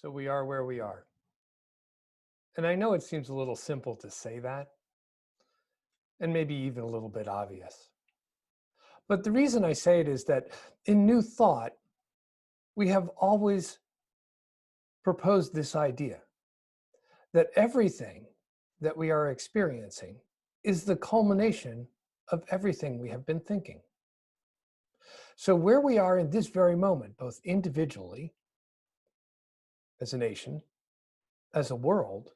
So we are where we are. And I know it seems a little simple to say that, and maybe even a little bit obvious. But the reason I say it is that in New Thought, we have always proposed this idea that everything that we are experiencing is the culmination of everything we have been thinking. So where we are in this very moment, both individually, as a nation, as a world,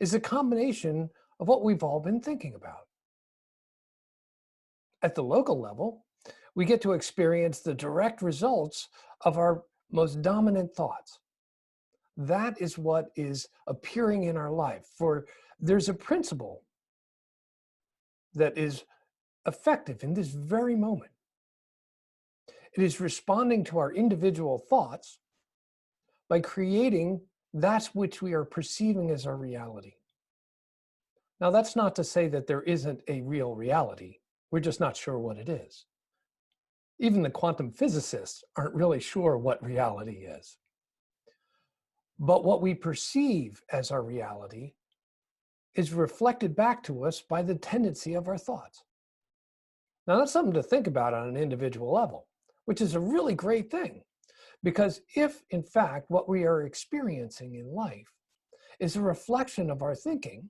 is a combination of what we've all been thinking about. At the local level, we get to experience the direct results of our most dominant thoughts. That is what is appearing in our life. For there's a principle that is effective in this very moment. It is responding to our individual thoughts by creating that which we are perceiving as our reality. Now, that's not to say that there isn't a real reality. We're just not sure what it is. Even the quantum physicists aren't really sure what reality is. But what we perceive as our reality is reflected back to us by the tendency of our thoughts. Now, that's something to think about on an individual level, which is a really great thing. Because if, in fact, what we are experiencing in life is a reflection of our thinking,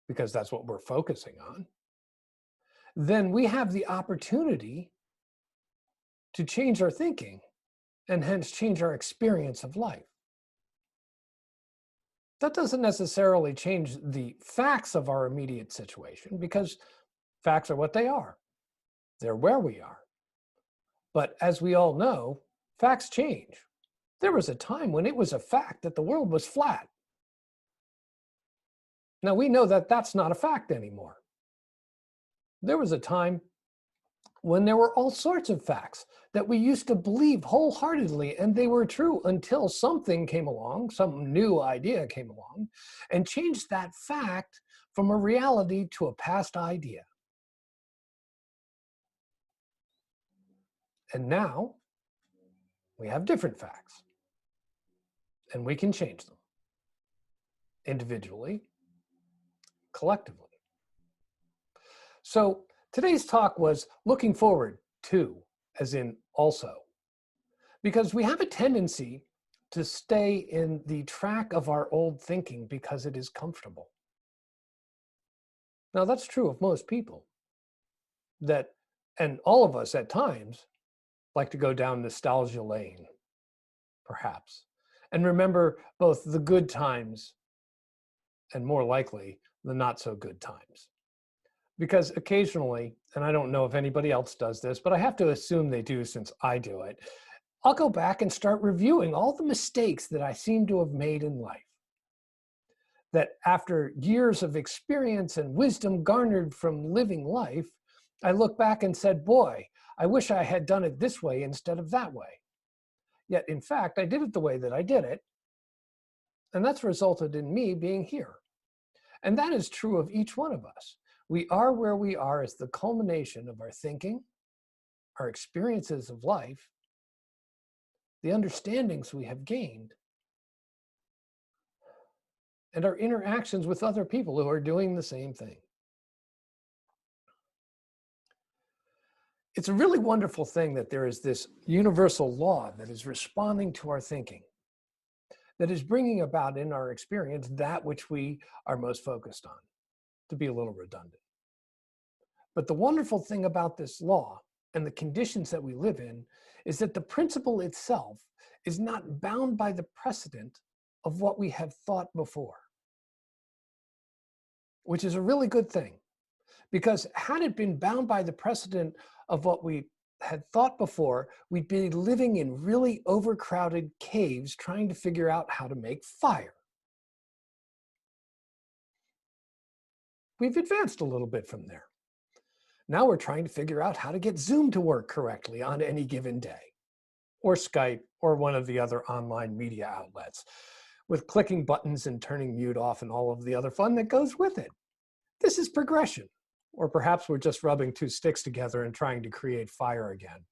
because that's what we're focusing on, then we have the opportunity to change our thinking and hence change our experience of life. That doesn't necessarily change the facts of our immediate situation, because facts are what they are. They're where we are. But as we all know, facts change. There was a time when it was a fact that the world was flat. Now we know that that's not a fact anymore. There was a time when there were all sorts of facts that we used to believe wholeheartedly, and they were true until something came along, some new idea came along, and changed that fact from a reality to a past idea. And now we have different facts, and we can change them individually, collectively. So today's talk was looking forward to, as in also, because we have a tendency to stay in the track of our old thinking because it is comfortable. Now that's true of most people, and all of us at times like to go down nostalgia lane, perhaps, and remember both the good times and, more likely, the not so good times. Because occasionally, and I don't know if anybody else does this, but I have to assume they do since I do it, I'll go back and start reviewing all the mistakes that I seem to have made in life. That after years of experience and wisdom garnered from living life, I look back and said, boy, I wish I had done it this way instead of that way. Yet, in fact, I did it the way that I did it, and that's resulted in me being here. And that is true of each one of us. We are where we are as the culmination of our thinking, our experiences of life, the understandings we have gained, and our interactions with other people who are doing the same thing. It's a really wonderful thing that there is this universal law that is responding to our thinking, that is bringing about in our experience that which we are most focused on, to be a little redundant. But the wonderful thing about this law and the conditions that we live in is that the principle itself is not bound by the precedent of what we have thought before, which is a really good thing. Because had it been bound by the precedent of what we had thought before, we'd be living in really overcrowded caves trying to figure out how to make fire. We've advanced a little bit from there. Now we're trying to figure out how to get Zoom to work correctly on any given day, or Skype, or one of the other online media outlets, with clicking buttons and turning mute off and all of the other fun that goes with it. This is progression. Or perhaps we're just rubbing two sticks together and trying to create fire again.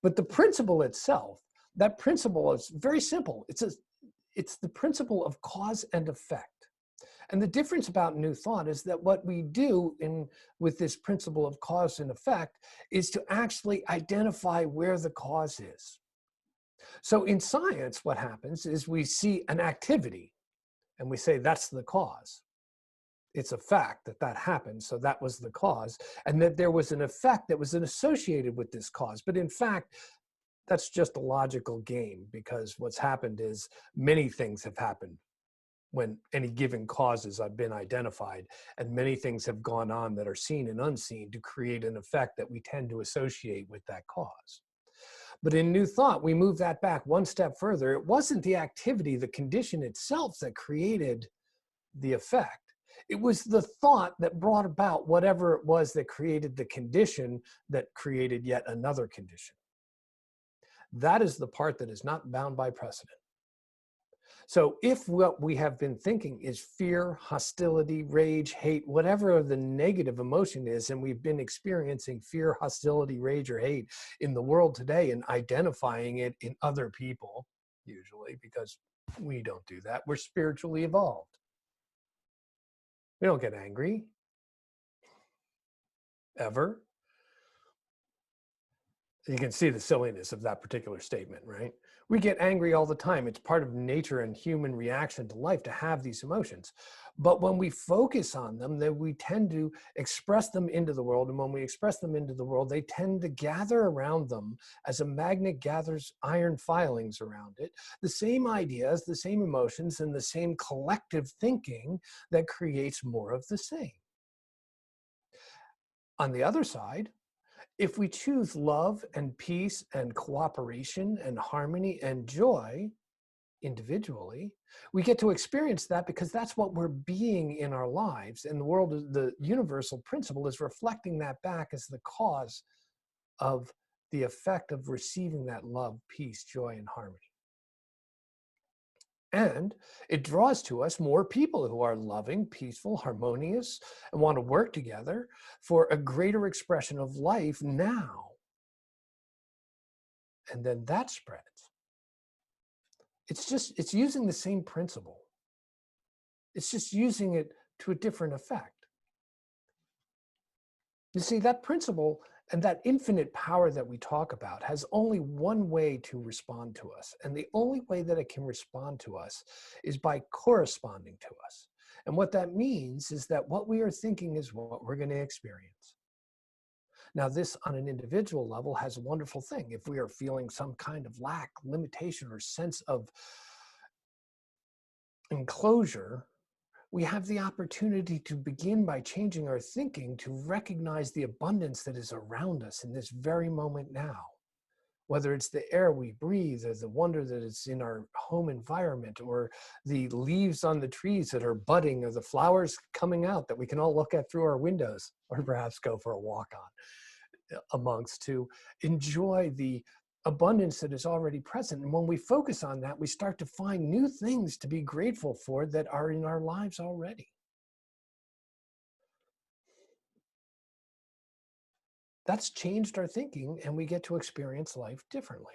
But the principle itself, That principle is very simple. It's the principle of cause and effect. And the difference about new thought is that what we do with this principle of cause and effect is to actually identify where the cause is. So in science, what happens is we see an activity and we say that's the cause. It's a fact that that happened, so that was the cause, and that there was an effect that was associated with this cause. But in fact, that's just a logical game, because what's happened is many things have happened when any given causes have been identified, and many things have gone on that are seen and unseen to create an effect that we tend to associate with that cause. But in new thought, we move that back one step further. It wasn't the activity, the condition itself that created the effect. It was the thought that brought about whatever it was that created the condition that created yet another condition. That is the part that is not bound by precedent. So if what we have been thinking is fear, hostility, rage, hate, whatever the negative emotion is, and we've been experiencing fear, hostility, rage, or hate in the world today and identifying it in other people, usually, because we don't do that. We're spiritually evolved. We don't get angry, ever. You can see the silliness of that particular statement, right? We get angry all the time. It's part of nature and human reaction to life to have these emotions. But when we focus on them, then we tend to express them into the world. And when we express them into the world, they tend to gather around them as a magnet gathers iron filings around it. The same ideas, the same emotions, and the same collective thinking that creates more of the same. On the other side, if we choose love and peace and cooperation and harmony and joy individually, we get to experience that because that's what we're being in our lives. And the world, the universal principle is reflecting that back as the cause of the effect of receiving that love, peace, joy, and harmony. And it draws to us more people who are loving, peaceful, harmonious, and want to work together for a greater expression of life now. And then that spreads. It's using the same principle. It's just using it to a different effect. You see, that principle and that infinite power that we talk about has only one way to respond to us. And the only way that it can respond to us is by corresponding to us. And what that means is that what we are thinking is what we're going to experience. Now, this on an individual level has a wonderful thing. If we are feeling some kind of lack, limitation, or sense of enclosure, we have the opportunity to begin by changing our thinking to recognize the abundance that is around us in this very moment now. Whether it's the air we breathe, or the wonder that is in our home environment, or the leaves on the trees that are budding, or the flowers coming out that we can all look at through our windows, or perhaps go for a walk on amongst, to enjoy the abundance that is already present. And when we focus on that, we start to find new things to be grateful for that are in our lives already. That's changed our thinking, and we get to experience life differently.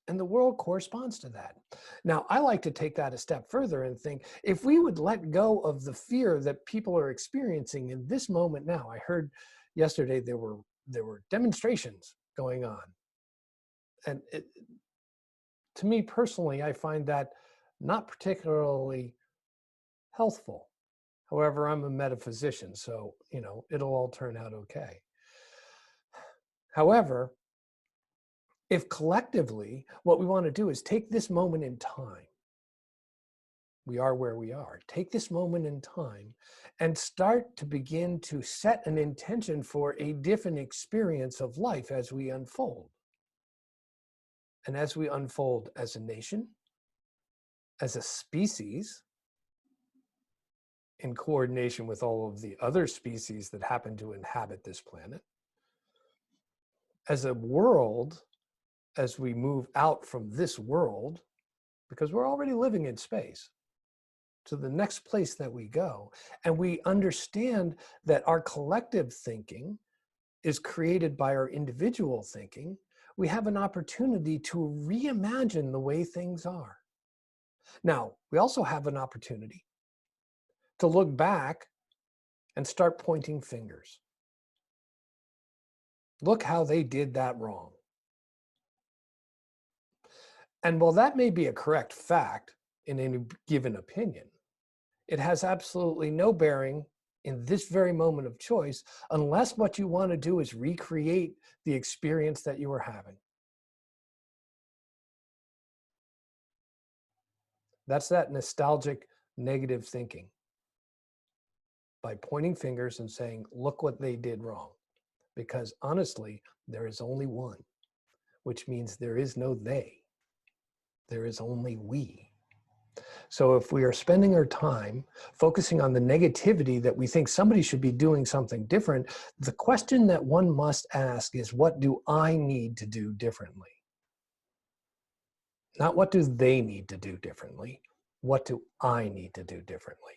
And the world corresponds to that. Now, I like to take that a step further and think, if we would let go of the fear that people are experiencing in this moment now. I heard yesterday there were demonstrations going on. And to me personally, I find that not particularly healthful. However, I'm a metaphysician, so, it'll all turn out okay. However, if collectively what we want to do is take this moment in time, we are where we are, take this moment in time and start to begin to set an intention for a different experience of life as we unfold. And as we unfold as a nation, as a species, in coordination with all of the other species that happen to inhabit this planet, as a world, as we move out from this world, because we're already living in space, to the next place that we go, and we understand that our collective thinking is created by our individual thinking, we have an opportunity to reimagine the way things are. Now, we also have an opportunity to look back and start pointing fingers. Look how they did that wrong. And while that may be a correct fact in any given opinion, it has absolutely no bearing in this very moment of choice unless what you want to do is recreate the experience that you were having. That's that nostalgic negative thinking. By pointing fingers and saying, look what they did wrong. Because honestly, there is only one, which means there is no they. There is only we. So if we are spending our time focusing on the negativity that we think somebody should be doing something different, the question that one must ask is, what do I need to do differently? Not what do they need to do differently? What do I need to do differently?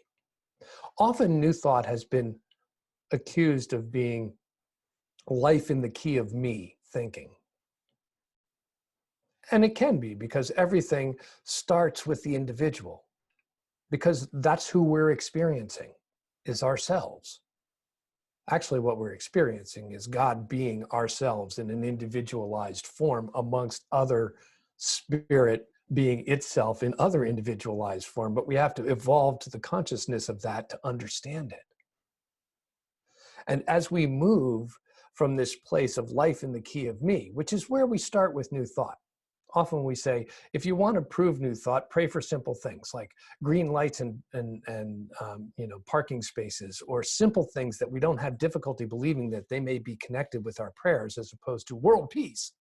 Often New Thought has been accused of being life in the key of me thinking. And it can be, because everything starts with the individual, because that's who we're experiencing, is ourselves. Actually, what we're experiencing is God being ourselves in an individualized form amongst other spirit being itself in other individualized form, but we have to evolve to the consciousness of that to understand it. And as we move from this place of life in the key of me, which is where we start with New Thought. Often we say, if you want to prove New Thought, pray for simple things like green lights and parking spaces, or simple things that we don't have difficulty believing that they may be connected with our prayers, as opposed to world peace.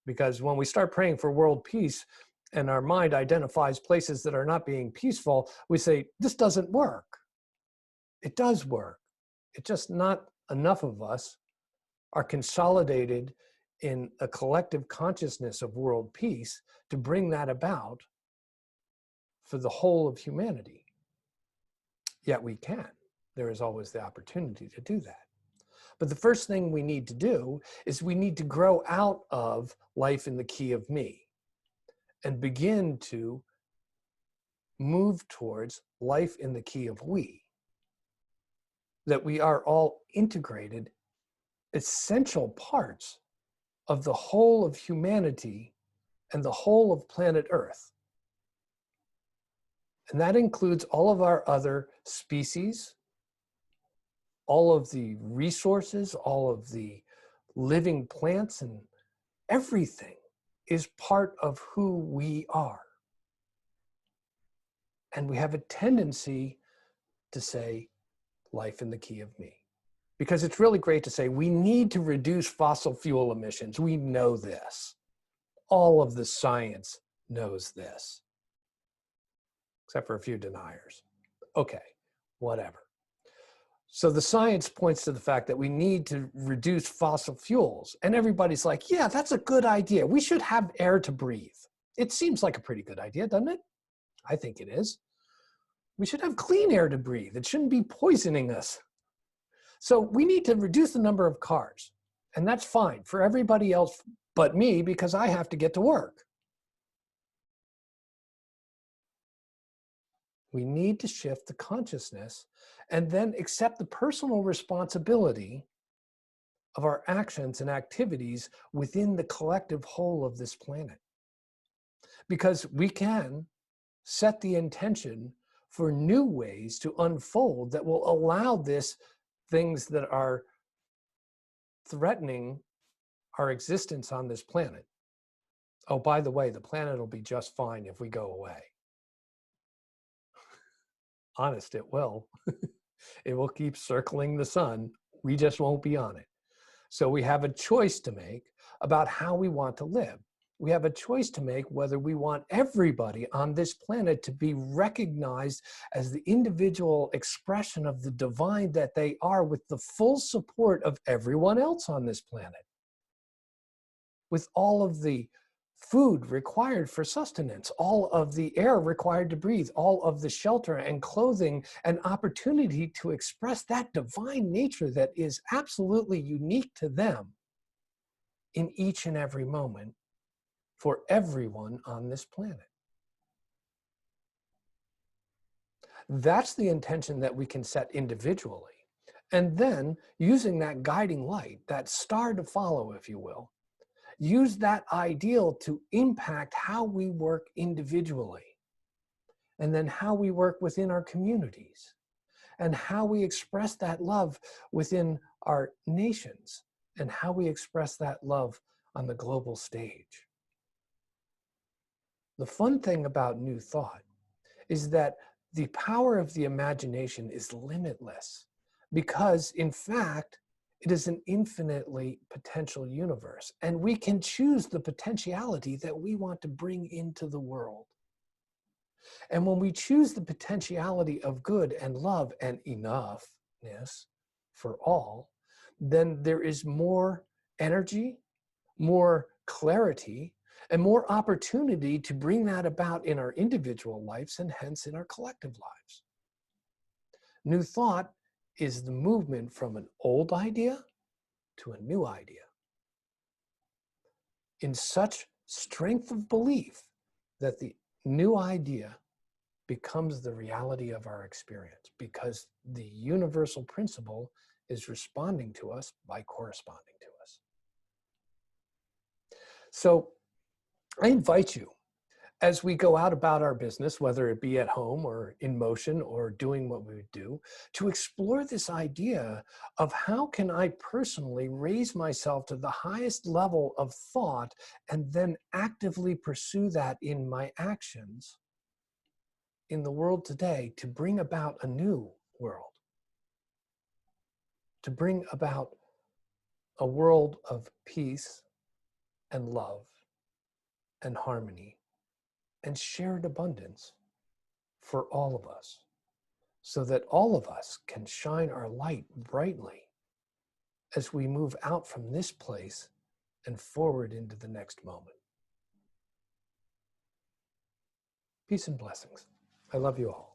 Because when we start praying for world peace and our mind identifies places that are not being peaceful, we say, this doesn't work. It does work. It's just not enough of us are consolidated in a collective consciousness of world peace to bring that about for the whole of humanity. Yet we can. There is always the opportunity to do that. But the first thing we need to do is we need to grow out of life in the key of me and begin to move towards life in the key of we. That we are all integrated, essential parts of the whole of humanity and the whole of planet Earth. And that includes all of our other species, all of the resources, all of the living plants, and everything is part of who we are. And we have a tendency to say, life in the key of me. Because it's really great to say, we need to reduce fossil fuel emissions. We know this. All of the science knows this. Except for a few deniers. Okay, whatever. So the science points to the fact that we need to reduce fossil fuels. And everybody's like, yeah, that's a good idea. We should have air to breathe. It seems like a pretty good idea, doesn't it? I think it is. We should have clean air to breathe. It shouldn't be poisoning us. So we need to reduce the number of cars. And that's fine for everybody else but me, because I have to get to work. We need to shift the consciousness and then accept the personal responsibility of our actions and activities within the collective whole of this planet. Because we can set the intention for new ways to unfold that will allow this things that are threatening our existence on this planet. Oh, by the way, the planet will be just fine if we go away. Honest, it will. It will keep circling the sun. We just won't be on it. So we have a choice to make about how we want to live. We have a choice to make whether we want everybody on this planet to be recognized as the individual expression of the divine that they are, with the full support of everyone else on this planet, with all of the food required for sustenance, all of the air required to breathe, all of the shelter and clothing and opportunity to express that divine nature that is absolutely unique to them. in each and every moment for everyone on this planet. That's the intention that we can set individually. And then using that guiding light, that star to follow, if you will, use that ideal to impact how we work individually, and then how we work within our communities, and how we express that love within our nations, and how we express that love on the global stage. The fun thing about New Thought is that the power of the imagination is limitless, because in fact, it is an infinitely potential universe, and we can choose the potentiality that we want to bring into the world. And when we choose the potentiality of good and love and enoughness for all, then there is more energy, more clarity, and more opportunity to bring that about in our individual lives and hence in our collective lives. New Thought is the movement from an old idea to a new idea, in such strength of belief that the new idea becomes the reality of our experience, because the universal principle is responding to us by corresponding to us. So I invite you, as we go out about our business, whether it be at home or in motion or doing what we would do, to explore this idea of how can I personally raise myself to the highest level of thought and then actively pursue that in my actions in the world today to bring about a new world, to bring about a world of peace and love and harmony and shared abundance for all of us, so that all of us can shine our light brightly as we move out from this place and forward into the next moment. Peace and blessings. I love you all.